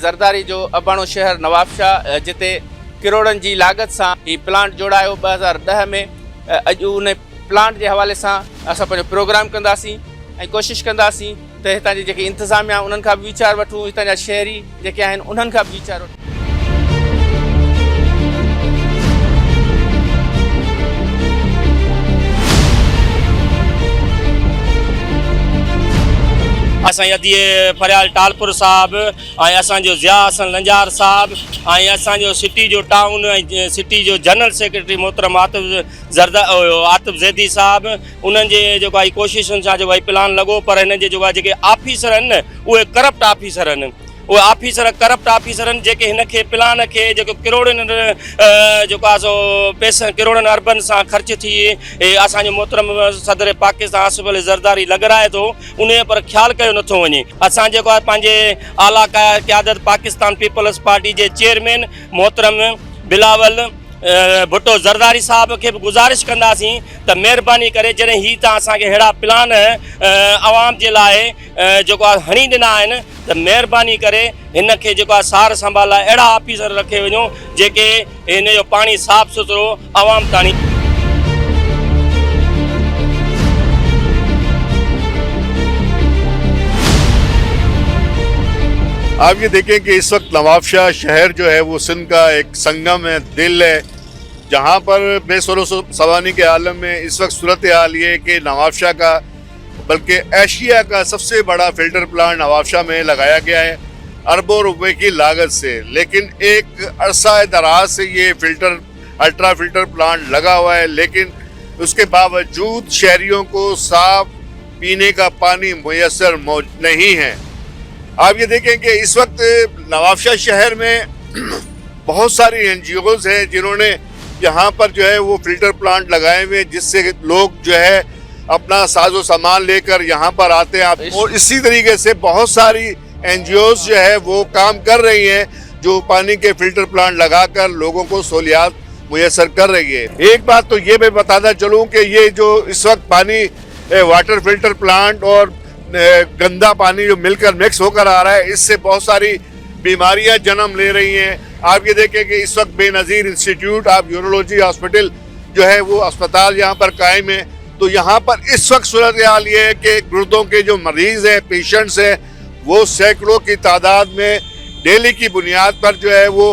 ज़रदारी जो अबाणो शहर नवाबशाह जिते करोड़नि जी लागत सां ही प्लांट जोड़ायो 2010 में। अॼु उन प्लांट जे हवाले सां असां पंहिंजो प्रोग्राम कंदासीं ऐं कोशिशि कंदासीं त हितां जी जेके इंतिज़ामिया उन्हनि खां बि वीचार वठूं, हितां जा शहरी जेके आहिनि उन्हनि खां बि वीचार वठूं। असांजी अदीअ फरियाल टालपुर साहब ऐं असांजो ज़िया हसन लंजार साहब ऐं असांजो सिटी जो टाउन ऐं सिटी जो जनरल सेक्रेटरी मोहतरम आतिफ ज़ैदी साहब, उन्हनि जे जेको आहे कोशिशुनि सां जेको आहे प्लान लॻो, पर हिन जे जेको आहे जेके ऑफिसर आहिनि न उहे करप्ट ऑफिसर आहिनि। उहे ऑफिसर करप्ट ऑफिसर आहिनि जेके हिन खे प्लान खे जेको करोड़नि जेको आहे सो पैसा करोड़नि अरबनि सां ख़र्च थी असांजो मोहतरम सदर पाकिस्तान आसिफ अली ज़रदारी लॻराए थो, उन पर ख़्यालु कयो नथो वञे। असां जेको आहे पंहिंजे आला क़यादत पाकिस्तान पीपल्स पार्टी जे चेयरमैन मोहतरम बिलावल भुट्टो ज़रदारी साहब खे बि गुज़ारिश कंदासीं त महिरबानी करे जॾहिं ही तव्हां असांखे अहिड़ा प्लान आवाम जे लाइ जेको आहे हणी ॾिना आहिनि त महिरबानी करे हिन खे जेको आहे सार संभाल लाइ अहिड़ा ऑफिसर रखे वञो जेके हिन जो पाणी साफ़ सुथिरो आवाम ताणी। आप ये देखें कि इस वक्त नवाबशाह शहर जो है वो सिंध का एक संगम है, दिल है, जहाँ पर बेसरो सवानी के आलम में इस वक्त सूरत हाल ये है कि नवाबशाह का बल्कि एशिया का सबसे बड़ा फिल्टर प्लांट नवाबशाह में लगाया गया है अरबों रुपए की लागत से। लेकिन एक अरसा दराज से ये अल्ट्रा फिल्टर प्लांट लगा हुआ है, लेकिन उसके बावजूद शहरियों को साफ पीने का पानी मुयस्सर नहीं है। आप ये देखें कि इस वक्त नवाबशाह शहर में बहुत सारी NGOs हैं जिन्होंने यहाँ पर जो है वो फिल्टर प्लांट लगाए हुए, जिससे लोग जो है अपना साजो सामान लेकर यहाँ पर आते हैं। और इसी तरीके से बहुत सारी NGOs जो है वो काम कर रही हैं जो पानी के फिल्टर प्लांट लगाकर लोगों को सहूलियात मुयस्सर कर रही है। एक बात तो ये मैं बताना चलूँ कि ये जो इस वक्त पानी वाटर फिल्टर प्लांट और गंदा पानी जो मिलकर मिक्स होकर आ रहा है, इससे बहुत सारी बीमारियां जन्म ले रही हैं। आप ये देखें कि इस वक्त Benazir institute of urology hospital जो है वो अस्पताल यहाँ पर कायम है। तो यहाँ पर इस वक्त सूरत हाल ये है कि गुर्दों के जो मरीज हैं, पेशेंट्स हैं, वो सैकड़ों की तादाद में डेली की बुनियाद पर जो है वो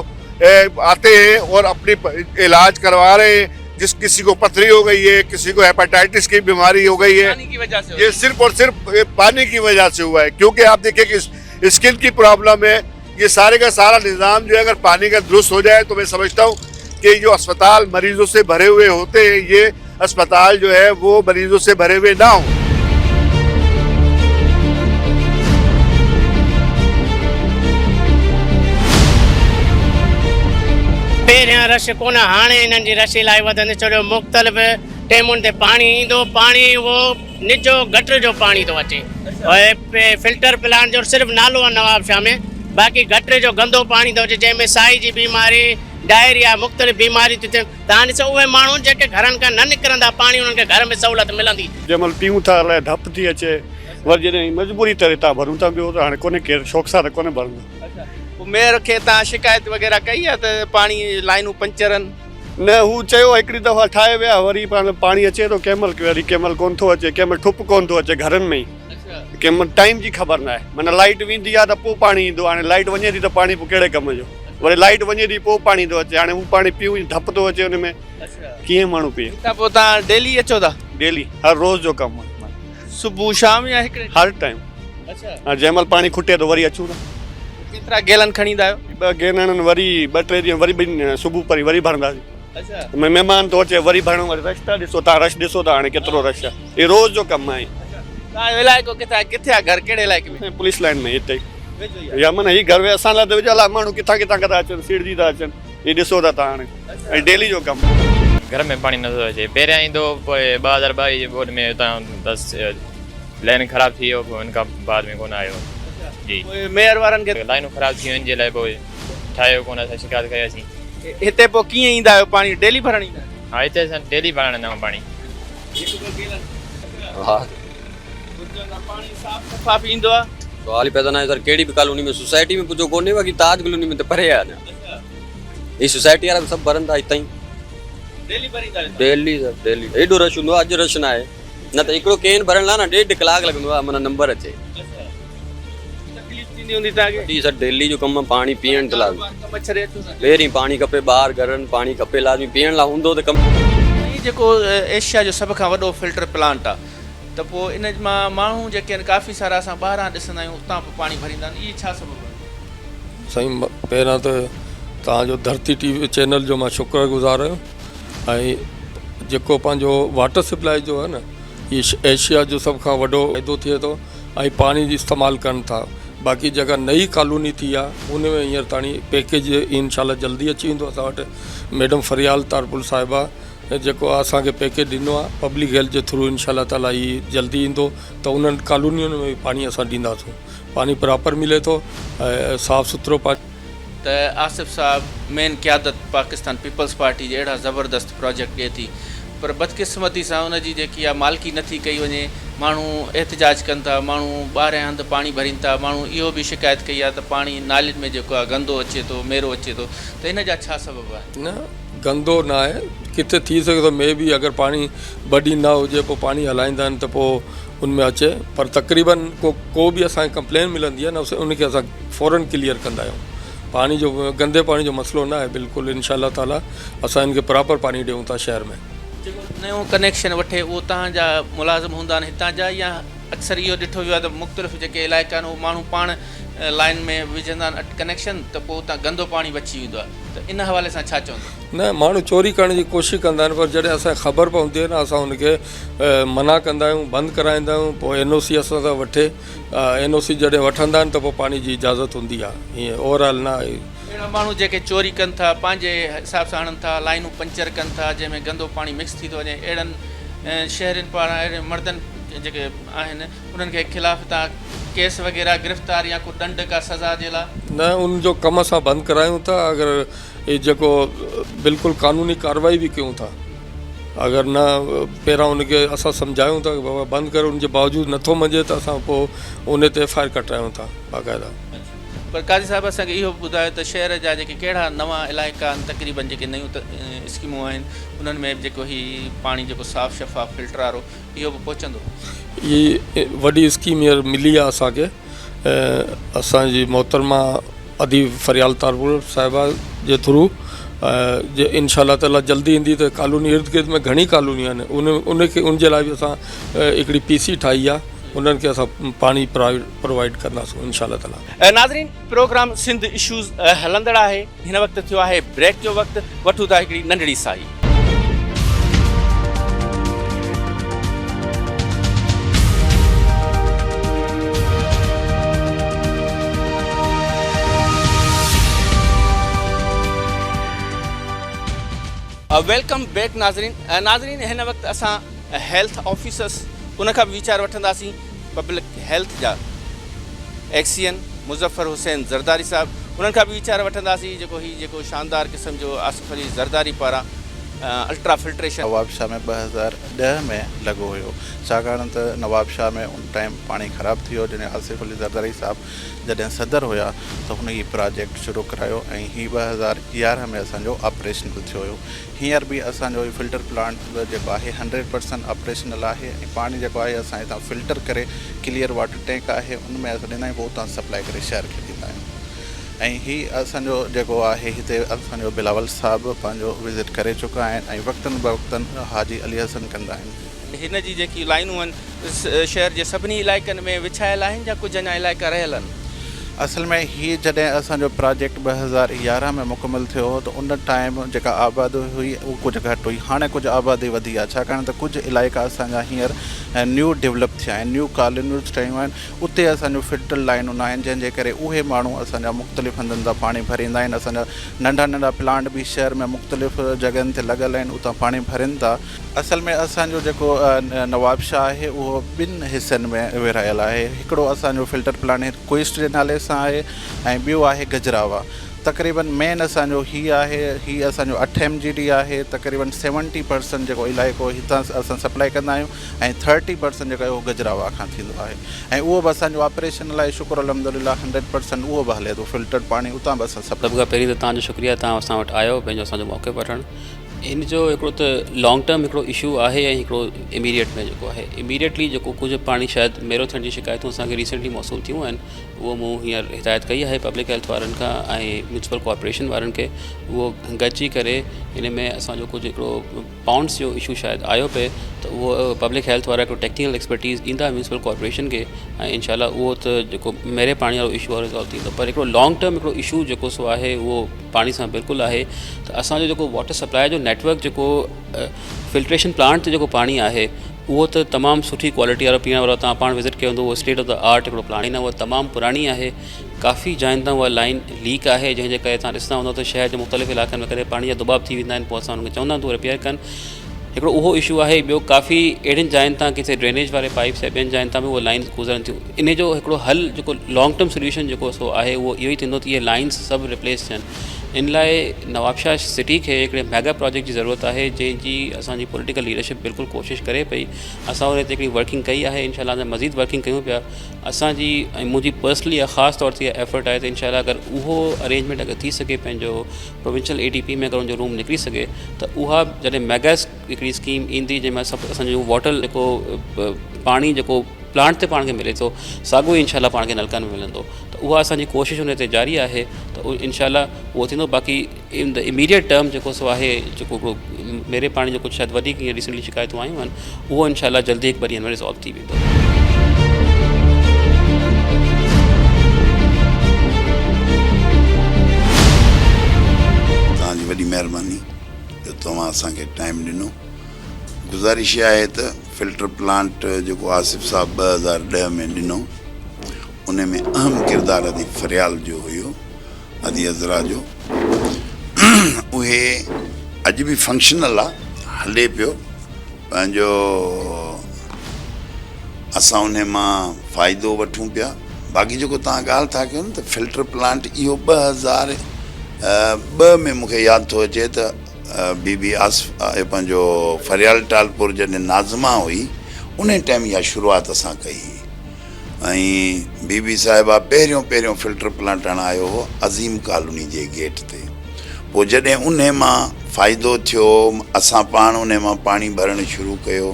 आते हैं और अपनी इलाज करवा रहे हैं। किसी को पथरी हो गई है, किसी को हेपेटाइटिस की बीमारी हो गई है, पानी की वजह से ये सिर्फ और सिर्फ पानी की वजह से हुआ है। क्योंकि आप देखिए कि स्किन की प्रॉब्लम है, ये सारे का सारा निज़ाम जो है अगर पानी का दुरुस्त हो जाए तो मैं समझता हूँ कि जो अस्पताल मरीजों से भरे हुए होते हैं, ये अस्पताल जो है वो मरीजों से भरे हुए ना हो। पहिरियां रश कोन, हाणे हिननि जी रश इलाही वधंदी छो जो मुख़्तलिफ़ टेमुनि ते पाणी ईंदो, पाणी उहो निजो गटर जो पाणी थो अचे। फिल्टर प्लांट जो सिर्फ़ु नालो आहे नवाबशाह में, बाक़ी गटर जो गंदो पाणी थो अचे जंहिंमें साई जी बीमारी, डायरिया, मुख़्तलिफ़ बीमारियूं थियूं थियनि। तव्हां ॾिसो उहे माण्हू जेके घरनि खां न निकिरंदा, पाणी उन्हनि खे घर में सहूलियत मिलंदी। जंहिं महिल पीऊं था अलाए धप थी अचे, वरी जॾहिं मजबूरी तरह था भरूं था, ॿियो त हाणे कोन्हे केरु शौक़ सां त कोन्हे भरंदो। मेयर खे तव्हां शिकायत वग़ैरह कई आहे त पाणी लाइनूं पंचर आहिनि? न, हू चयो हिकिड़ी दफ़ा ठाहे विया, वरी पाणी अचे थो कंहिं महिल, वरी कंहिं महिल कोन थो अचे, कंहिं महिल ठुप कोन थो अचे घरनि में ई, कंहिं महिल टाइम जी ख़बर न आहे। माना लाइट वेंदी आहे त पोइ पाणी ईंदो, हाणे लाइट वञे थी त पाणी पोइ कहिड़े कम जो, वरी लाइट वञे थी पोइ पाणी थो अचे। हाणे हू पाणी पीऊं धप थो अचे हुन में, कीअं माण्हू पीए। त पोइ तव्हां डेली अचो था? डेली, हर रोज़ जो कमु आहे, सुबुह शाम या हिकिड़े हर टाइम। हा, जंहिं महिल पाणी खुटे त वरी अचूं था। केतिरा गैलन खणी ईंदा आहियो? 2 गैलन, वरी 2-3 ॾींहं वरी सुबुह परी वरी भरंदासीं। महिमान थो अचे वरी भरणो, वरी रश था ॾिसो था, रश ॾिसो था हाणे केतिरो रश आहे। इहो रोज़ जो कमु आहे। तव्हांजो इलाइक़ो किथे आहे? घर कहिड़े इलाइक़े में? पुलिस लाइन में हिते ई। या माना हीउ घर असां लाइ त विझल आहे, माण्हू किथां किथां था अचनि, सिड़जी था अचनि, हीउ ॾिसो था तव्हां हाणे। ऐं डेली जो कमु। घर में पाणी नथो अचे, पहिरियां ईंदो, पोइ 2022 जे बोर्ड में हुतां बसि लाइन ख़राबु थी वियो, पोइ हुन खां बाद में कोन आयो जी। मेयर वारनि खे लाइनूं ख़राबु थी वियूं, जे लाइ पोइ ठाहियो कोन, असां शिकायत कयासीं। हिते पोइ कीअं ईंदा आहियो? पाणी डेली भरण ईंदा आहियो? हा, हिते असां डेली भरण ईंदा आहियूं पाणी। हा, पाणी साफ़ शफ़ाफ़ ईंदो आहे? सवाल ही पैदा ना है सर कहिड़ी बि कॉलोनी में सोसाइटी में पुॼो कोन्हे बाक़ी ताज कॉलोनी में त परे आहे अञा ही सोसाइटी वारा सभु भरनि था हितां ई डेली सर डेली एॾो रश हूंदो आहे अॼु रश न आहे न त हिकिड़ो केन भरण लाइ न 1.5 कलाक लॻंदो आहे माना नंबर अचे जी सर डेली जो कमु आहे पाणी पीअण त लाज़मी पहिरीं पाणी खपे ॿाहिरि घरनि पाणी खपे लाज़मी पीअण लाइ हूंदो त कमु जेको एशिया जो सभ खां वॾो फिल्टर प्लांट आहे त पोइ इन मां माण्हू जेके आहिनि काफ़ी सारा असां ॿाहिरां ॾिसंदा आहियूं उतां पोइ पाणी भरींदा आहिनि इहे छा सबबु आहे साईं पहिरियां त तव्हांजो धरती टीवी चैनल जो मां शुक्रगुज़ार आहियां ऐं जेको पंहिंजो वाटर सप्लाई जो आहे न इहो एशिया जो सभ खां वॾो फ़ाइदो थिए थो ऐं पाणी जी इस्तेमालु कनि था बाक़ी जेका नई कॉलोनी थी आहे उन में हींअर ताणी पैकेज इंशाल्लाह जल्दी अची वेंदो असां वटि मैडम फरियाल तारपुल साहिबा जेको असांखे पैकेज ॾिनो आहे पब्लिक हेल्थ जे थ्रू इंशाल्लाह ताला ही जल्दी ईंदो त उन्हनि कॉलोनियुनि में पाणी असां ॾींदासीं पाणी प्रॉपर मिले थो ऐं साफ़ु सुथिरो पाणी त आसिफ़ साहब मेन क़यादत पाकिस्तान पीपल्स पार्टी जे अहिड़ा ज़बरदस्त प्रोजेक्ट ॾिए थी पर बदकिस्मती सां उनजी जेकी आहे मालिकी नथी कई वञे माण्हू एहतिजाज कनि था माण्हू ॿाहिरियां हंधि पाणी भरीनि था माण्हू इहो बि शिकायत कई आहे त पाणी नालियुनि में जेको आहे गंदो अचे थो मेरो अचे थो त इन जा छा सबबु आहे न गंदो न आहे किथे थी सघे थो मे बि अगरि पाणी ॿ ॾींहं न हुजे पोइ पाणी हलाईंदा आहिनि त पोइ उनमें अचे पर तक़रीबन को बि असांखे कंप्लेन मिलंदी आहे न उनखे असां फ़ौरन क्लियर कंदा आहियूं पाणी जो गंदे पाणी जो मसइलो न आहे बिल्कुलु इंशाल्लाह ताला असां इनखे प्रॉपर पाणी ॾियूं था शहर में जेको नयो कनेक्शन वठे उहो तव्हांजा मुलाज़िम हूंदा आहिनि हितां जा या अक्सर इहो ॾिठो वियो आहे त मुख़्तलिफ़ जेके इलाइक़ा आहिनि उहे माण्हू पाण लाइन में विझंदा आहिनि कनेक्शन त पोइ उतां गंदो पाणी बची वेंदो आहे त इन हवाले सां छा चवंदो न माण्हू चोरी करण जी कोशिशि कंदा आहिनि पर जॾहिं असांखे ख़बर पवंदी आहे न असां हुनखे मना कंदा आहियूं बंदि कराईंदा आहियूं पोइ NOC असां सां वठे NOC जॾहिं वठंदा आहिनि त पोइ पाणी जी इजाज़त हूंदी आहे ईअं ओवरऑल न आहे अहिड़ा माण्हू जेके चोरी कनि था पंहिंजे हिसाब सां हणनि था लाइनूं पंचर कनि था जंहिंमें गंदो पाणी मिक्स थी थो वञे अहिड़नि शहरनि पारां अहिड़े मर्दनि जेके आहिनि उन्हनि के खिलाफ़ तव्हां केस वग़ैरह गिरफ़्तार या को दंड का सज़ा जे लाइ न उनजो कमु असां बंदि करायूं था अगरि इहो जेको बिल्कुलु कानूनी कार्रवाई बि कयूं था अगरि न पहिरां उनखे असां सम्झायूं था की बाबा बंदि करे उनजे बावजूदि नथो मञे त असां पोइ उन ते FIR कटायूं था बाक़ाइदा पर काज़ी साहिब असांखे इहो ॿुधायो त शहर जा जेके कहिड़ा नवां इलाइक़ा आहिनि तक़रीबन जेके नयूं स्कीमूं आहिनि उन्हनि में जेको हीउ पाणी जेको साफ़ु शफ़ाफ़ फिल्टर वारो इहो बि पहुचंदो इहा वॾी स्कीम हींअर मिली आहे असांखे असांजी मोहतरमा अदीब फरियाल तारपुर साहिबा जे थ्रू जे इंशाल्लाह ताला जल्दी ईंदी त कॉलोनी इर्द गिर्द में घणी कॉलोनियूं आहिनि उनखे उनजे लाइ बि असां हिकिड़ी PC ठाही आहे उन्हनि खे असां पाणी प्रोवाइड कंदासीं इंशाल्लाह ताला नाज़रीन प्रोग्राम सिंध इशूज़ हलंदड़ आहे हिन वक़्तु थियो आहे ब्रेक जो वक़्तु वठूं था हिकिड़ी नंढड़ी साई वेलकम बैक नाज़रीन हिन वक़्तु असां हेल्थ ऑफिसर्स उन खां बि वीचार वठंदासीं पब्लिक हेल्थ जा एक्सियन मुज़फ़र हुसैन ज़रदारी साहब उन्हनि खां बि वीचार वठंदासीं जेको शानदार क़िस्म जो आसिफ़ अली ज़रदारी पारां अल्ट्रा फिल्ट्रेशन नवाब शाह में 2010 में लॻो हुयो छाकाणि त नवाब शाह में उन टाइम पाणी ख़राबु थी वियो जॾहिं आसिफ़ अली ज़रदारी साहब जॾहिं सदर हुया त हुन हीउ प्रोजेक्ट शुरू करायो ऐं हीउ 2011 में असांजो ऑपरेशनल थियो हुयो हींअर बि असांजो फिल्टर प्लांट जेको आहे 100% ऑपरेशनल आहे ऐं पाणी जेको आहे असां हितां फिल्टर करे क्लियर वाटर टैंक आहे उन में असां ॾींदा आहियूं पोइ उतां सप्लाई करे शहर खे ॾींदा आहियूं ऐं हीउ असांजो जेको आहे हिते असांजो बिलावल साहिबु पंहिंजो विज़िट करे चुका आहिनि ऐं वक़्तनि ॿवक़्तनि हाजी अली हसन कंदा आहिनि हिन जी जेकी लाइनूं आहिनि शहर जे सभिनी इलाइक़नि में विछायल आहिनि या कुझु अञा इलाइक़ा रहियल आहिनि असल में हीअ जॾहिं असांजो प्रोजेक्ट 2011 में मुकमल थियो त उन टाइम जेका आबादी हुई उहा कुझु घटि हुई हाणे कुझु आबादी वधी आहे छाकाणि त कुझु इलाइक़ा असांजा हींअर न्यू डेवलप थिया आहिनि न्यू कॉलोनियूं ठहियूं आहिनि उते असांजो फिल्टर लाइनूं न आहिनि जंहिंजे करे उहे माण्हू असांजा मुख़्तलिफ़ हंधनि तां पाणी भरींदा आहिनि असांजा नंढा नंढा प्लांट बि शहर में मुख़्तलिफ़ जॻहियुनि ते लॻल आहिनि उतां पाणी भरीनि था असल में असांजो जेको नवाब शाह आहे उहो 2 हिसनि में विरहायल आहे हिकिड़ो असांजो फिल्टर प्लांट कोइस्ट जे नाले सां आहे ऐं ॿियो आहे गजरावा तक़रीबन मेन असांजो ही असांजो 8 MGD आहे। तक़रीबन 70% जेको इलाइक़ो हितां असां सप्लाई कंदा आहियूं ऐं 30% जेको आहे उहो गजरावा खां थींदो आहे ऐं उहो बि असांजो ऑपरेशन लाइ शुक्र अल्हम्दुलिल्लाह 100% उहो बि हले थो। फिल्टर्ड पाणी उतां बि असां सभु। सभु खां पहिरीं त तव्हांजो शुक्रिया, तव्हां असां वटि आयो, पंहिंजो असांजो मौक़ो वठणु। इन जो हिकिड़ो त लॉन्ग टर्म हिकिड़ो इशू आहे ऐं हिकिड़ो इमीडिएट में जेको आहे। इमीडिएटली जेको कुझु पाणी शायदि मेरो थियण जी शिकायतूं असांखे रिसेंटली मौसूल थियूं आहिनि, उहो मूं हींअर हिदायत कई आहे पब्लिक हेल्थ वारनि खां ऐं म्यूनसिपल कॉर्पोरेशन वारनि खे। उहो गॾिजी करे इन में असांजो कुझु हिकिड़ो पाउंड्स जो इशू शायदि आयो पए, त उहो पब्लिक हेल्थ वारा हिकिड़ो टेक्निकल एक्सपर्टीज़ ॾींदा म्यूनसिपल कॉर्पोरेशन खे ऐं इनशाला उहो त जेको मेरे पाणी वारो इशू आहे रिज़ॉल्व थींदो। पर हिकिड़ो लॉन्ग टर्म हिकिड़ो इशू जेको सो आहे उहो पाणी सां बिल्कुलु आहे। त असांजो जेको वाटर सप्लाई जो नेटवर्क जेको फिल्ट्रेशन प्लांट ते जेको पाणी आहे उहो त तमामु सुठी क्वालिटी वारो पीअण वारो, तव्हां पाण विज़िट कयो हूंदो, उहो स्टेट ऑफ द आर्ट हिकिड़ो प्लाणी न, उहा तमामु पुराणी आहे। काफ़ी जाइनि तां उहा लाइन लीक आहे, जंहिंजे करे तव्हां ॾिसंदा हूंदो त शहर जे मुख़्तलिफ़ इलाइक़नि में करे पाणी जा दुबाब थी वेंदा आहिनि। पोइ असां हुनखे चवंदा आहियूं त रिपेयर कनि। हिकिड़ो उहो इशू आहे। ॿियो काफ़ी अहिड़ियुनि जाइनि तां किथे ड्रेनेज वारे पाइप्स या ॿियनि जाइनि तां बि उहे लाइन्स गुज़रनि थियूं। इन जो हिकिड़ो हल जेको लॉन्ग टर्म सोल्यूशन जेको सो आहे उहो इहो ई थींदो त इहे लाइन्स सभु रिप्लेस थियनि। इन लाइ नवाबशाह सिटी खे हिकिड़े मेगा प्रोजेक्ट जी ज़रूरत आहे, जंहिंजी असांजी पॉलिटिकल लीडरशिप बिल्कुलु कोशिशि करे पई। असां उन ते हिकिड़ी वर्किंग कई आहे, इनशाला असां मज़ीद वर्किंग कयूं पिया। असांजी ऐं मुंहिंजी पर्सनली ख़ासि तौर ते एफर्ट आहे त इनशाला अगरि उहो अरेंजमेंट अगरि थी सघे, पंहिंजो प्रोविंशियल ADP में अगरि उनजो रूम निकिरी सघे, त उहा जॾहिं मेगा हिकिड़ी स्कीम ईंदी जंहिंमें सभु असांजो वाटर जेको पाणी जेको प्लांट ते पाण खे मिले थो, साॻियो ई इनशाला पाण खे नलकनि में मिलंदो। त उहा असांजी कोशिशि उन ते जारी आहे, त इनशाला उहो थींदो। बाक़ी इन द इमीडिएट टर्म जेको सो आहे, जेको मेरे पाणी जो कुझु शायदि वधीक हीअं रिसेंटली शिकायतूं आयूं आहिनि, उहो इनशाला जल्दी हिकु ॿ ॾींहंनि में रिज़ॉल्व थी वेंदो। तव्हांजी वॾी महिरबानी जो तव्हां असांखे टाइम ॾिनो। गुज़ारिश आहे त फिल्टर प्लांट जेको आसिफ साहब 2010 में ॾिनो, उन में अहम किरदारु अदी फरियाल जो हुयो, अदी अज़रा जो। उहे अॼु बि फंक्शनल आहे, हले पियो पंहिंजो। असां उन मां फ़ाइदो वठूं पिया। बाक़ी जेको तव्हां ॻाल्हि था कयो न त फिल्टर प्लांट, इहो 2002 में मूंखे यादि थो अचे त बीबी आसिफ पंहिंजो फरियाल टालपुर जॾहिं नाज़मा हुई, उन टाइम इहा शुरूआति असां कई हुई। ऐं बीबी साहिबा पहिरियों फिल्टर प्लांट हणायो हो अज़ीम कॉलोनी जे गेट ते। पोइ जॾहिं उन मां फ़ाइदो थियो, असां पाण उन मां पाणी भरणु शुरू कयो।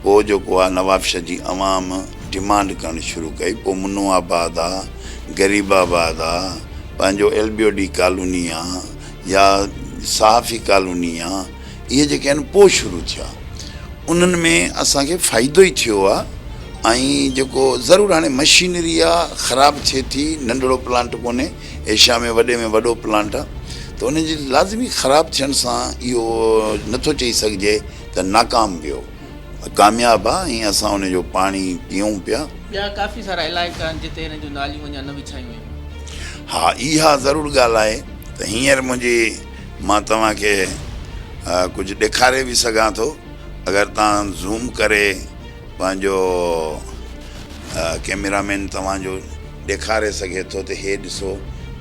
पोइ जेको आहे नवाबशाह जी अवाम डिमांड करणु शुरू कई। पोइ मुनो आबाद आहे, गरीबाबाद आहे, पंहिंजो LBOD कॉलोनी आहे या सहाफ़ी कॉलोनी आहे, इहे जेके आहिनि पोइ शुरू थिया। उन्हनि में असांखे फ़ाइदो ई थियो आहे। ऐं जेको ज़रूरु हाणे मशीनरी आहे, ख़राबु थिए थी, नंढिड़ो प्लांट कोन्हे, एशिया में वॾे में वॾो प्लांट आहे, त उनजी लाज़मी ख़राबु थियण सां इहो नथो चई सघिजे त नाकाम वियो, कामयाबु आहे। ऐं असां उनजो पाणी पीऊं पिया। ॿिया काफ़ी सारा इलाइक़ा आहिनि जिते हिन जूं नालियूं अञा न विछायूं आहिनि। हा, इहा ज़रूरु ॻाल्हि आहे त हींअर मां तव्हांखे कुझु ॾेखारे बि सघां थो। अगरि तव्हां ज़ूम करे पंहिंजो कैमरामैन तव्हांजो ॾेखारे सघे थो त हे ॾिसो,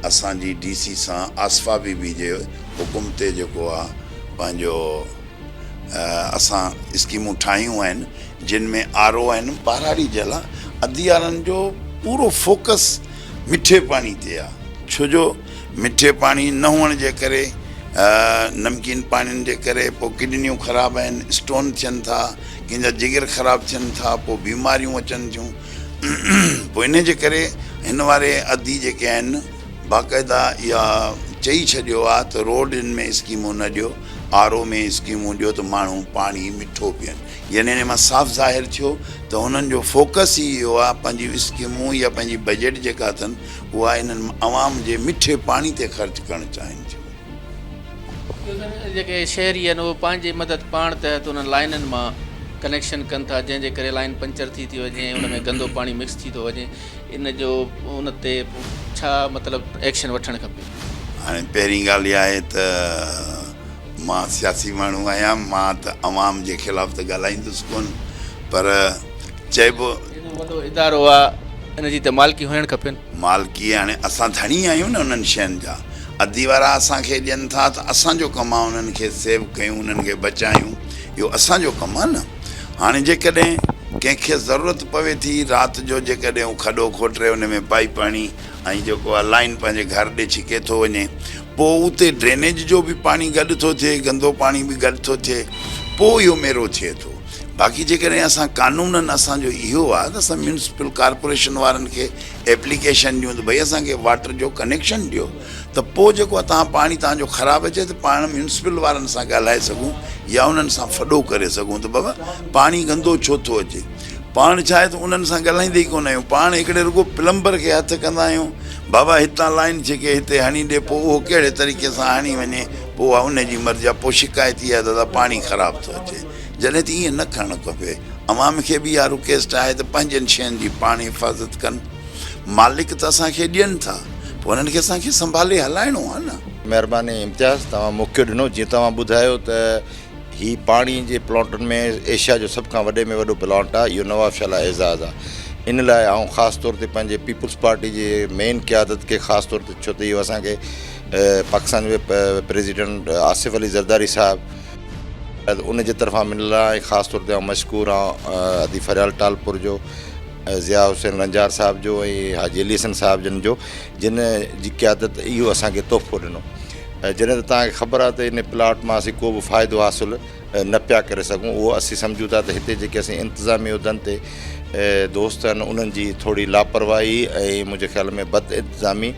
असांजी DC सां आसफ़ा बीबी जे हुकुम ते जेको आहे पंहिंजो असां स्कीमूं ठाहियूं आहिनि, जिन में RO आहिनि, ॿारहाड़ी जल आहे। अदियारनि जो पूरो फोकस मिठे पाणी ते आहे, छो जो मिठे पाणी न हुअण जे करे, नमकीन पाणियुनि जे करे पोइ किडनियूं ख़राबु आहिनि, स्टोन थियनि था, कंहिंजा जिगर ख़राबु थियनि था, पोइ बीमारियूं अचनि थियूं। पोइ इन जे करे हिन वारे अदी जेके आहिनि बाक़ाइदा इहा चई छॾियो आहे त रोडनि में स्कीमूं न ॾियो, RO में स्कीमूं ॾियो त माण्हू पाणी मिठो पीअनि। यानी इन मां साफ़ ज़ाहिर थियो त हुननि जो फोकस ई इहो आहे, पंहिंजी स्कीमूं या पंहिंजी बजट जेका अथनि उहा इन्हनि अवाम जे मिठे पाणी ते ख़र्चु करणु चाहिनि थियूं। जेके शहरी आहिनि उहे पंहिंजी मदद पाण तहत उन्हनि लाइननि मां कनेक्शन कनि था, जंहिंजे करे लाइन पंचर थी वञे, उन में गंदो पाणी मिक्स थी थो वञे। इन जो उन ते छा मतिलबु एक्शन वठणु खपे? हाणे पहिरीं ॻाल्हि इहा आहे त मां सियासी माण्हू आहियां, मां त अवाम जे ख़िलाफ़ु त ॻाल्हाईंदुसि कोन, पर चइबो वॾो इदारो आहे, इन जी त मालिकी हुअणु खपनि। मालिकी हाणे असां धणी आहियूं न उन्हनि शयुनि जा। अधी वारा असांखे ॾियनि था त असांजो कमु आहे उन्हनि खे सेव कयूं, उन्हनि खे बचायूं, इहो असांजो कमु आहे न। हाणे जेकॾहिं कंहिंखे ज़रूरत पवे थी राति जो, जेकॾहिं हू खॾो खोटे उन में पाइप हणी ऐं जेको आहे लाइन पंहिंजे घर ॾे छिके थो वञे, पोइ उते ड्रेनेज जो बि पाणी गॾु थो थिए, गंदो पाणी बि गॾु थो थिए, पोइ इहो मेरो थिए थो। बाक़ी जेकॾहिं असां कानूननि असांजो इहो आहे त असां म्यूनिसिपल कॉर्पोरेशन वारनि खे एप्लीकेशन ॾियूं त भई असांखे वाटर जो कनेक्शन ॾियो, त पोइ जेको आहे तव्हां पाणी तव्हांजो ख़राबु अचे त पाण म्यूनिसिपल वारनि सां ॻाल्हाए सघूं या उन्हनि सां फॾो करे सघूं त बाबा पाणी गंदो छो थो अचे। पाण छा आहे त उन्हनि सां ॻाल्हाईंदे ई कोन आहियूं, पाण हिकिड़े रुॻो प्लम्बर खे हथु कंदा आहियूं, बाबा हितां लाइन जेके हिते हणी ॾे, पोइ उहो कहिड़े तरीक़े सां हणी वञे, पोइ आहे उनजी मर्ज़ी आहे, पोइ शिकायत इहा आहे दादा पाणी ख़राबु थो अचे। जॾहिं त ईअं न करणु खपे। अवाम खे बि इहा रिक्वेस्ट आहे त पंहिंजनि शयुनि जी पाण हिफ़ाज़त कनि। मालिक त असांखे ॾियनि था, पोइ उन्हनि खे असांखे संभाले हलाइणो आहे न। महिरबानी इम्तियाज़, तव्हां मौक़ो ॾिनो। जीअं तव्हां ॿुधायो त ही पाणी जे प्लॉटनि में एशिया जो सभ खां वॾे में वॾो प्लॉट आहे, इहो नवाब शाह लाइ एज़ाज़ आहे। इन लाइ आउं ख़ासि तौर ते पंहिंजे पीपुल्स पार्टी जे मेन क़यादत खे ख़ासि तौर ते, छो त इहो असांखे पाकिस्तान जे प्रेसिडेंट आसिफ अली ज़रदारी साहिबु उन जे तरफ़ां मिलियल आहे। ख़ासि तौर ते मशकूर आहियां अदी फरियाल टालपुर जो, ज़िया हुसैन रंजार साहिब जो ऐं हाजी अली हसन साहिब जिन जो, जिन जी क़यादत इहो असांखे तोहफ़ो ॾिनो। जॾहिं त तव्हांखे ख़बर आहे त इन प्लाट मां असीं को बि फ़ाइदो हासिलु न पिया करे सघूं, उहो असीं सम्झूं था त हिते जेके असीं इंतिज़ामी उहिदनि ते दोस्त आहिनि उन्हनि जी थोरी लापरवाही ऐं मुंहिंजे ख़्याल में बद इंतिज़ामी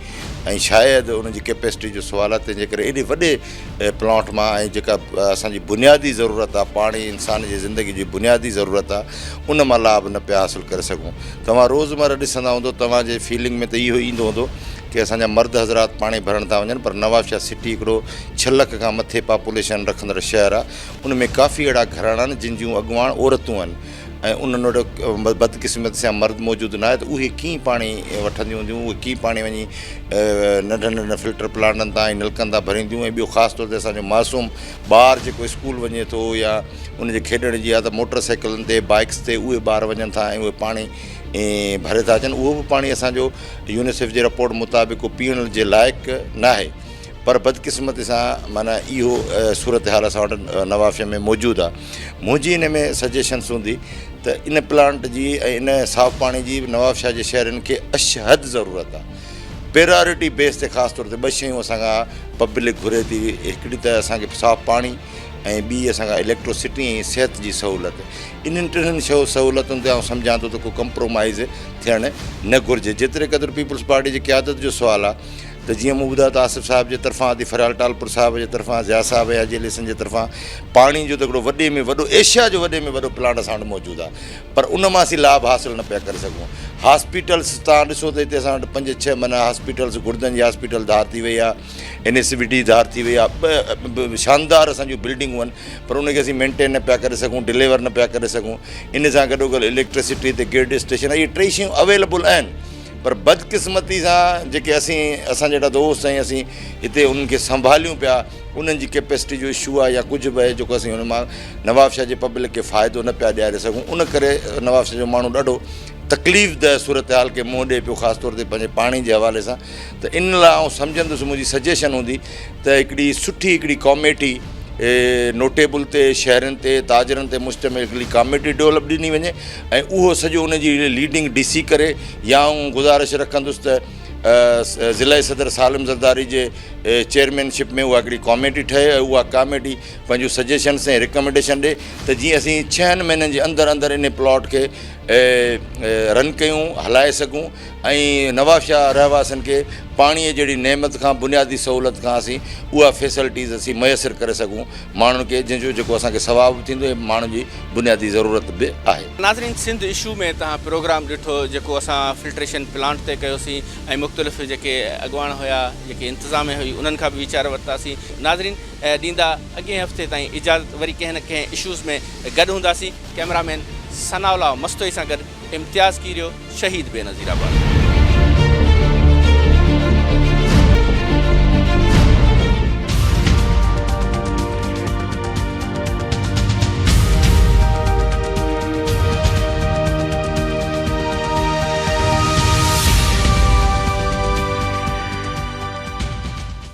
ऐं शायदि उनजी कैपेसिटी जो सुवाल आहे। तंहिंजे करे एॾे वॾे प्लॉट मां ऐं जेका असांजी बुनियादी ज़रूरत आहे, पाणी इंसान जी ज़िंदगी जी बुनियादी ज़रूरत आहे, उन मां लाभ न पिया हासिलु करे सघूं। तव्हां रोज़मर्रा ॾिसंदा हूंदो, तव्हांजे फीलिंग में त इहो ईंदो हूंदो कि असांजा मर्द हज़रात पाणी भरण था वञनि, पर नवाब शाह सिटी हिकिड़ो 6 लख खां मथे पॉपुलेशन रखंदड़ शहरु आहे। उन में काफ़ी अहिड़ा घराना आहिनि जिन जूं अॻुवाण औरतूं आहिनि ऐं उन्हनि वटि बदकिस्मत सां मर्द मौजूदु न आहे, त उहे कीअं पाणी वठंदियूं हूंदियूं, उहे कीअं पाणी वञी नंढनि नंढनि फिल्टर प्लांटनि तां ऐं नलकनि तां भरींदियूं। ऐं ॿियो ख़ासि तौर ते असांजो मासूम ॿार जेको स्कूल वञे थो या उनजे खेॾण जी आहे त मोटर साइकिलनि ते बाइक्स ते उहे ॿार वञनि था ऐं उहे पाणी भरे था अचनि। उहो बि पाणी असांजो यूनिसेफ जे रिपोर्ट मुताबिक़ पीअण जे लाइक़ु न आहे। पर बदकिस्मती सां माना इहो सूरत हाल असां वटि नवाब शाह में मौजूदु आहे। मुंहिंजी इन में सजेशन्स हूंदी त इन प्लांट जी ऐं इन साफ़ पाणी जी नवाब शाह जे शहरनि खे अशहद ज़रूरत आहे। पेरारिटी बेस ते ख़ासि तौर ते 2 शयूं असांखां पब्लिक घुरे थी, हिकिड़ी त असांखे साफ़ पाणी ऐं ॿी असांखां इलेक्ट्रिसिटी ऐं सिहत जी सहूलियत। इन्हनि 3 सहूलियतुनि ते आउं सम्झां थो त को कंप्रोमाइज़ थियणु न घुरिजे। जेतिरे क़दुरु पीपुल्स पार्टी जी क़यादत जो सुवालु आहे त जीअं मूं ॿुधायो त आसिफ साहिब जे तरफ़ां अदी फरियाल टालपुर साहिब जे तरफ़ां ज़िया साहिब या हाजी अली हसन जे तरफ़ां पाणी जो त हिकिड़ो वॾे में वॾो एशिया जो वॾे में वॾो प्लांट असां वटि मौजूदु आहे, पर उन मां असीं लाभ हासिलु न पिया करे सघूं। हॉस्पिटल्स तव्हां ॾिसो त हिते असां वटि 5-6 माना हॉस्पिटल्स, गुर्दनि जी हॉस्पिटल धार थी वई आहे, NSVT धार थी वई आहे, शानदार असांजूं बिल्डिंगूं आहिनि, पर उनखे असीं मेंटेन न पिया करे सघूं, डिलीवर न पिया करे सघूं। इन सां गॾोगॾु इलेक्ट्रिसिटी ते गेट स्टेशन, इहे 3 शयूं अवेलेबल आहिनि, पर बदकिस्मती सां जेके असां जहिड़ा दोस्त ऐं असीं हिते उन्हनि खे संभालियूं पिया, उन्हनि जी कैपेसिटी जो इशू आहे या कुझु बि आहे जेको असीं हुन मां नवाब शाह जे पब्लिक खे फ़ाइदो न पिया ॾियारे सघूं। उन करे नवाब शाह जो माण्हू ॾाढो तकलीफ़ सूरत हाल खे मुंहुं ॾिए पियो, ख़ासि तौर ते पंहिंजे पाणी जे हवाले सां। त इन लाइ आउं सम्झंदुसि, मुंहिंजी सजेशन हूंदी त हिकिड़ी सुठी हिकिड़ी कॉमेटी नोटेबल ते शहरनि ते ताजरनि ते मुश्तमिल हिकिड़ी कॉमेटी डेवलप ॾिनी वञे ऐं उहो सॼो उनजी लीडिंग ॾिसी करे, या आउं गुज़ारिश रखंदुसि त ज़िला सदर सालिम ज़रदारी जे चेयरमैनशिप में उहा हिकिड़ी कॉमेटी ठहे ऐं उहा कॉमेटी पंहिंजूं सजेशन्स ऐं रिकमेंडेशन ॾिए त जीअं असीं 6 महीननि जे अंदरि इन प्लॉट खे रन कयूं, हलाए सघूं ऐं नवाब शाह रहवासियुनि खे पाणीअ जहिड़ी नेमत खां, बुनियादी सहूलियत खां असीं उहा फैसिलिटीज़ असीं मुयसर करे सघूं माण्हुनि खे, जंहिंजो जेको असांखे सवाबु थींदो ऐं माण्हुनि जी बुनियादी ज़रूरत बि आहे। नाज़रीन, सिंध इशू में तव्हां प्रोग्राम ॾिठो जेको असां फिल्ट्रेशन प्लांट ते कयोसीं ऐं मुख़्तलिफ़ जेके अॻुवाण हुया, जेके इंतिज़ाम हुई, उन्हनि खां बि वीचार वरितासीं। नाज़रीन, ॾींदा अॻे हफ़्ते ताईं इजाज़त, वरी कंहिं न कंहिं इशूज़ में गॾु हूंदासीं। कैमरामैन सनाउल्लाह मस्तोई सां गॾु इम्तियाज़ कीरियो, शहीद बेनज़ीर आबाद।